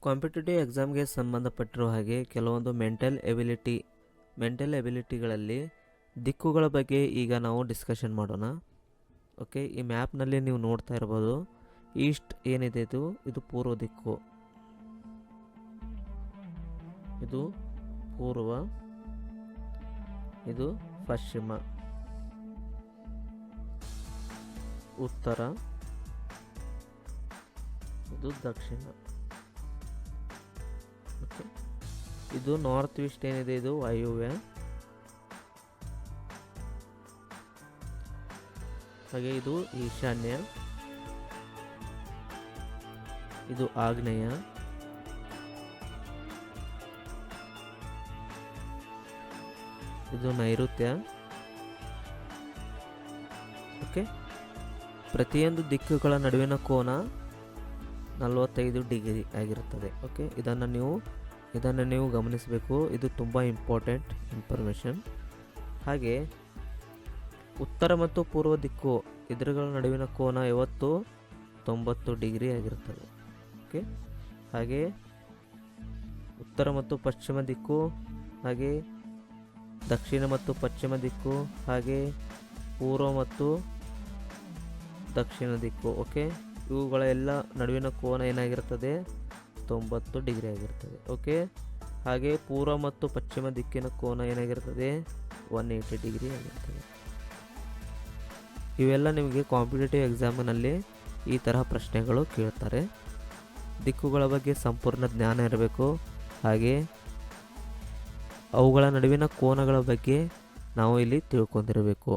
Competitive ಎಕ್ಸಾಮ್ಗೆ ಸಂಬಂಧಪಟ್ಟಿರುವ ಹಾಗೆ ಕೆಲವೊಂದು ಮೆಂಟಲ್ ಎಬಿಲಿಟಿಗಳಲ್ಲಿ ದಿಕ್ಕುಗಳ ಬಗ್ಗೆ ಈಗ ನಾವು ಡಿಸ್ಕಷನ್ ಮಾಡೋಣ. ಓಕೆ, ಈ ಮ್ಯಾಪ್ನಲ್ಲಿ ನೀವು ನೋಡ್ತಾ ಇರ್ಬೋದು, ಈಸ್ಟ್ ಏನಿದೆ ಇದು ಪೂರ್ವ ದಿಕ್ಕು, ಇದು ಪೂರ್ವ, ಇದು ಪಶ್ಚಿಮ, ಉತ್ತರ, ಇದು ದಕ್ಷಿಣ. ಓಕೆ, ಇದು ನಾರ್ತ್ ಈಸ್ಟ್ ಏನಿದೆ ಇದು ವಾಯುವ್ಯ, ಹಾಗೆ ಇದು ಈಶಾನ್ಯ, ಇದು ಆಗ್ನೇಯ, ಇದು ನೈಋತ್ಯ. ಓಕೆ, ಪ್ರತಿಯೊಂದು ದಿಕ್ಕುಗಳ ನಡುವಿನ ಕೋನ 45 ಡಿಗ್ರಿ ಆಗಿರುತ್ತದೆ. ಓಕೆ, ಇದನ್ನು ನೀವು ಗಮನಿಸಬೇಕು, ಇದು ತುಂಬ ಇಂಪಾರ್ಟೆಂಟ್ ಇನ್ಫಾರ್ಮೇಷನ್. ಹಾಗೆ ಉತ್ತರ ಮತ್ತು ಪೂರ್ವ ದಿಕ್ಕು ಇದರ ನಡುವಿನ ಕೋನ 90 ಡಿಗ್ರಿ ಆಗಿರುತ್ತದೆ. ಓಕೆ, ಹಾಗೆ ಉತ್ತರ ಮತ್ತು ಪಶ್ಚಿಮ ದಿಕ್ಕು, ಹಾಗೆ ದಕ್ಷಿಣ ಮತ್ತು ಪಶ್ಚಿಮ ದಿಕ್ಕು, ಹಾಗೆ ಪೂರ್ವ ಮತ್ತು ದಕ್ಷಿಣ ದಿಕ್ಕು. ಓಕೆ, ಇವುಗಳ ಎಲ್ಲ ನಡುವಿನ ಕೋನ ಏನಾಗಿರ್ತದೆ 90 ಡಿಗ್ರಿ ಆಗಿರ್ತದೆ. ಓಕೆ, ಹಾಗೆ ಪೂರ್ವ ಮತ್ತು ಪಶ್ಚಿಮ ದಿಕ್ಕಿನ ಕೋನ ಏನಾಗಿರ್ತದೆ 180 ಡಿಗ್ರಿ ಆಗಿರ್ತದೆ. ಇವೆಲ್ಲ ನಿಮಗೆ ಕಾಂಪಿಟೇಟಿವ್ ಎಕ್ಸಾಮಿನಲ್ಲಿ ಈ ತರಹ ಪ್ರಶ್ನೆಗಳು ಕೇಳ್ತಾರೆ. ದಿಕ್ಕುಗಳ ಬಗ್ಗೆ ಸಂಪೂರ್ಣ ಜ್ಞಾನ ಇರಬೇಕು. ಹಾಗೆ ಅವುಗಳ ನಡುವಿನ ಕೋನಗಳ ಬಗ್ಗೆ ನಾವು ಇಲ್ಲಿ ತಿಳ್ಕೊಂಡಿರಬೇಕು.